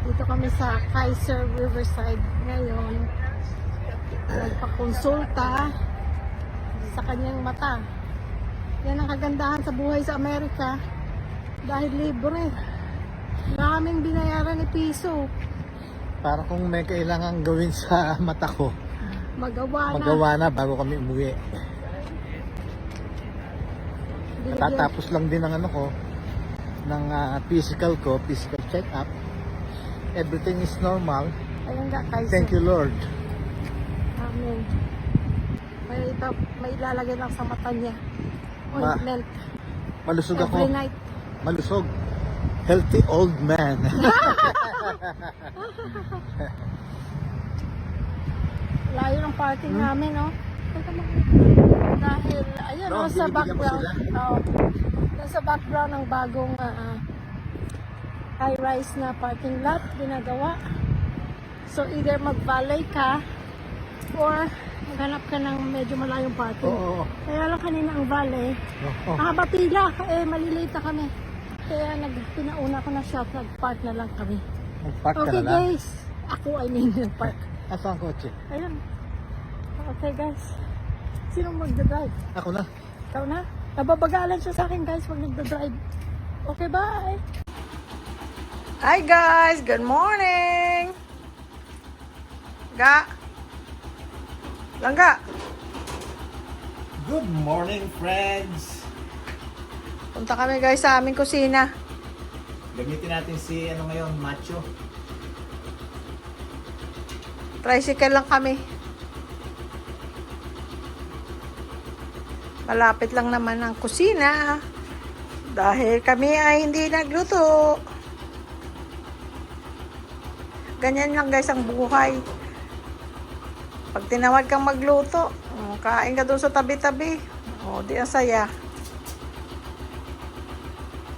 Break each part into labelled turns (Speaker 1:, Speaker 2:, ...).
Speaker 1: Dito kami sa Kaiser Riverside ngayon. Nagpakonsulta sa kanyang mata. Yan ang kagandahan sa buhay sa Amerika. Dahil libre. Wala kaming binayaran ni piso.
Speaker 2: Para kung may kailangan gawin sa mata ko, magawa na bago kami umuwi. Natatapos lang din ang ano ko, ng physical check-up. Everything is normal.
Speaker 1: Ayun nga, Kaiser.
Speaker 2: Thank you, Lord.
Speaker 1: Amen. May ilalagay lang sa mata niya. Ointment.
Speaker 2: Malusog ako.
Speaker 1: Every night.
Speaker 2: Malusog. Healthy old man.
Speaker 1: Layo ng parking namin, no? Dahil, ayun,
Speaker 2: No,
Speaker 1: sa
Speaker 2: binibigyan mo
Speaker 1: background.
Speaker 2: sila?
Speaker 1: Nasa background ng bagong high-rise na parking lot, ginagawa. So, either mag-valet ka or maghanap ka ng medyo malayong parking.
Speaker 2: Oo.
Speaker 1: Kaya lang kanina ang valet,
Speaker 2: Oh.
Speaker 1: mahaba pila, malilate na kami. Kaya pinauna ko na siya, nag-park na lang kami.
Speaker 2: Mag-park ka
Speaker 1: Okay
Speaker 2: na lang.
Speaker 1: guys, ako nag-park.
Speaker 2: Asa ang kotse?
Speaker 1: Ayun. Okay guys, sinong magdadrive?
Speaker 2: Ako na.
Speaker 1: Ikaw na? Nababagalan siya sa akin guys pag nagdadrive. Okay, bye! Hi guys! Good morning! Ga! Langga!
Speaker 2: Good morning, friends.
Speaker 1: Punta kami guys sa aming kusina.
Speaker 2: Gamitin natin si ngayon, macho.
Speaker 1: Tricycle lang kami. Malapit lang naman ang kusina. Dahil kami ay hindi nagluto. Ganyan lang guys ang buhay. Pag tinawad kang magluto, kain ka doon sa tabi-tabi. Di ang saya.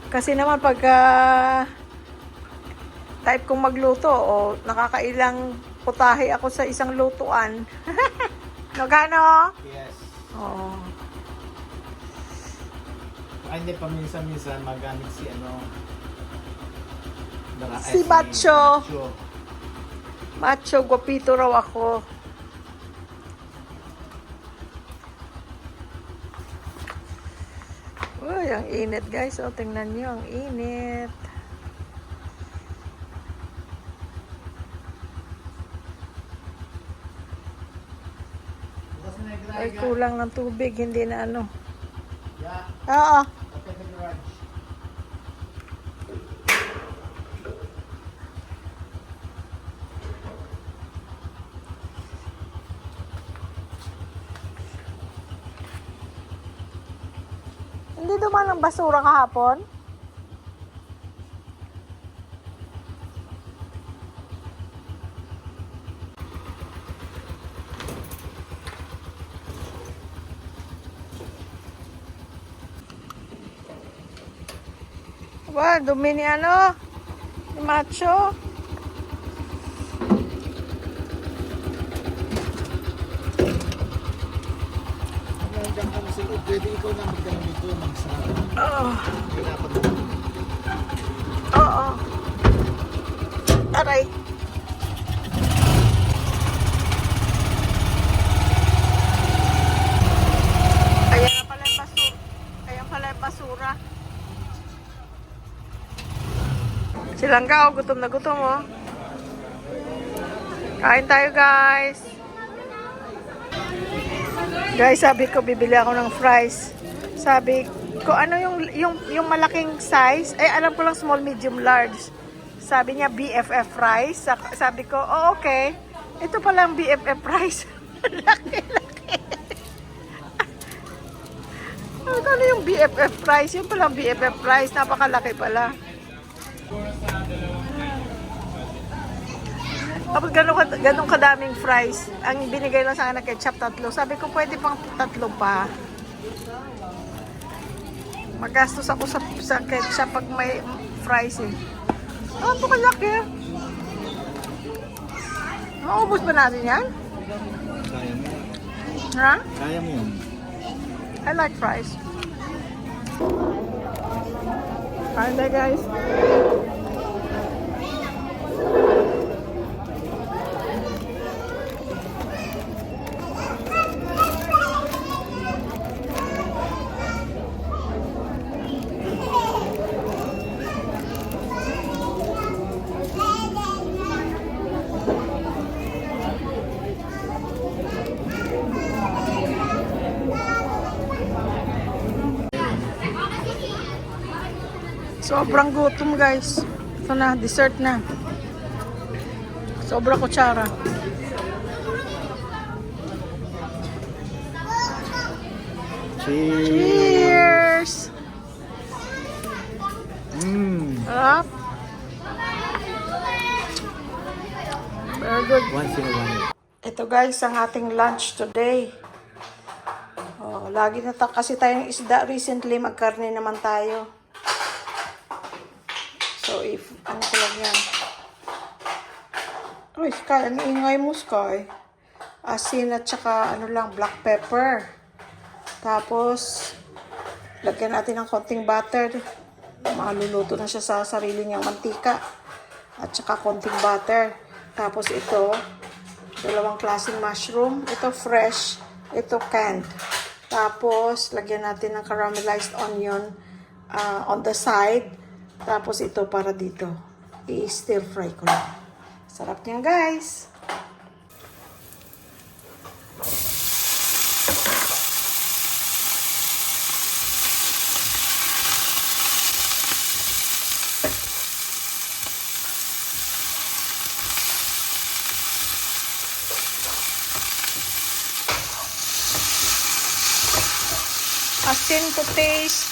Speaker 1: Kasi naman pag type kong magluto, nakakailang putahe ako sa isang lutuan. Nagano?
Speaker 2: Yes.
Speaker 1: Oo.
Speaker 2: Hindi pa minsan-minsan magamit si
Speaker 1: Si Macho. Macho, guwapito raw ako. Uy, ang init guys. Tingnan nyo, ang init. Ay, kulang ng tubig. Hindi na ano.
Speaker 2: Yeah.
Speaker 1: Oo.
Speaker 2: Open the garage.
Speaker 1: Hindi duman ng basura kahapon? Aba, dumi ni ni Macho.
Speaker 2: Nandiyan kami sa loob. Pwede ikaw na magdala nito, magsara.
Speaker 1: Oo.
Speaker 2: Kailangan
Speaker 1: Oo. Aray. Ayan pala yung basura. Ayan pala yung basura. Silang ka, gutom na gutom, oh. Kain tayo, guys. Guys, sabi ko, bibili ako ng fries. Sabi ko, ano yung malaking size? Alam ko lang small, medium, large. Sabi niya, BFF fries. Sabi ko, oh, okay. Ito pala ang BFF fries. Laki-laki. Ano yung BFF fries? Yung pala ang BFF fries. Napakalaki pala. Tapos ganun kadaming fries. Ang binigay lang sa akin na ketchup, 3. Sabi ko, pwede pang 3 pa. Magastos ako sa ketchup pag may fries eh. Ito kalaki. Maubos ba natin yan?
Speaker 2: Kaya mo yan.
Speaker 1: Ha?
Speaker 2: Kaya mo yun.
Speaker 1: I like fries. Kain tayo guys. Sobrang gutom guys. Ito na, dessert na. Sobrang kutsara.
Speaker 2: Cheers!
Speaker 1: Cheers! Sarap. Very good.
Speaker 2: Once in a while.
Speaker 1: Ito guys, ang ating lunch today. Oh, lagi na kasi tayong isda recently, magkarne naman tayo. So if, ano ko lang yan. Uy, Sky, ang ingay mo, Sky. Asin at saka ano lang, black pepper. Tapos, lagyan natin ng konting butter. Maluluto na siya sa sarili niyang mantika. At saka konting butter. Tapos ito, dalawang klaseng mushroom. Ito fresh, ito canned. Tapos, lagyan natin ng caramelized onion on the side. Tapos ito para dito. I-stir fry ko lang. Sarap niyan guys. Asin to taste.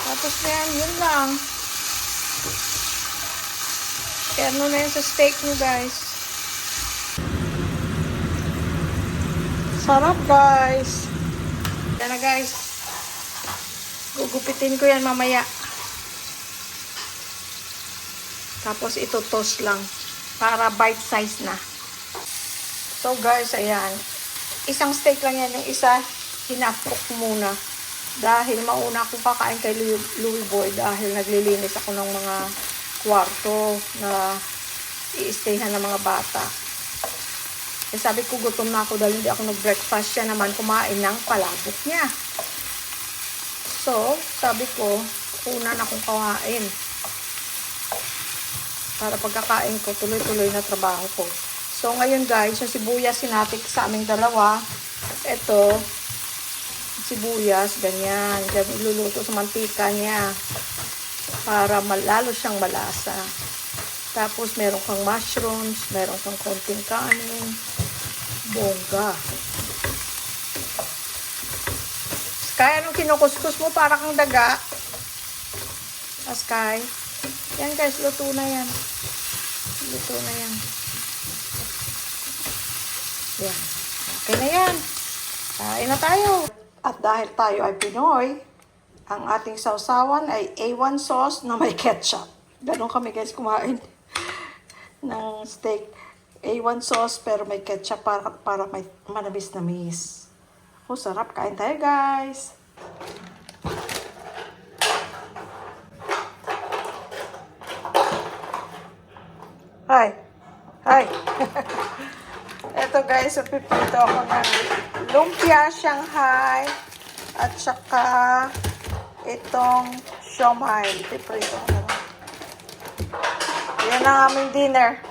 Speaker 1: Tapos na yan, yun lang. Kaya ano na yun sa steak nyo guys. Sarap guys. Yan na guys. Gugupitin ko yan mamaya. Tapos ito toast lang. Para bite size na. So guys, ayan. Isang steak lang yan. Yung isa, hinafcook muna. Dahil mauna akong kakain kay Louie Boy dahil naglilinis ako ng mga kwarto na i-stayhan ng mga bata. Eh sabi ko gutom na ako dahil hindi ako nag-breakfast. Siya naman kumain ng palabok niya. So, sabi ko, una na akong kawain. Para pagkakain ko, tuloy-tuloy na trabaho ko. So, ngayon guys, yung sibuyas sinatik sa aming dalawa. Ito, sibuyas, ganyan. Diyan iluluto sa mantika niya para lalo siyang malasa. Tapos meron kang mushrooms, meron kang konting kanin, bongga. Sky, anong kinukuskus mo? Para kang daga. Sky. Yan guys, luto na yan. Luto na yan. Yan. Okay na yan. Kain na tayo. At dahil tayo ay Pinoy, ang ating sausawan ay A1 sauce na may ketchup. Ganon kami guys kumain ng steak. A1 sauce pero may ketchup para may manamis-namis. Oh, sarap. Kain tayo guys. Hi. Hi. Ito guys, pipito ako ng lumpia Shanghai at saka itong siomai. Pipito ko na. Yan ang aming dinner.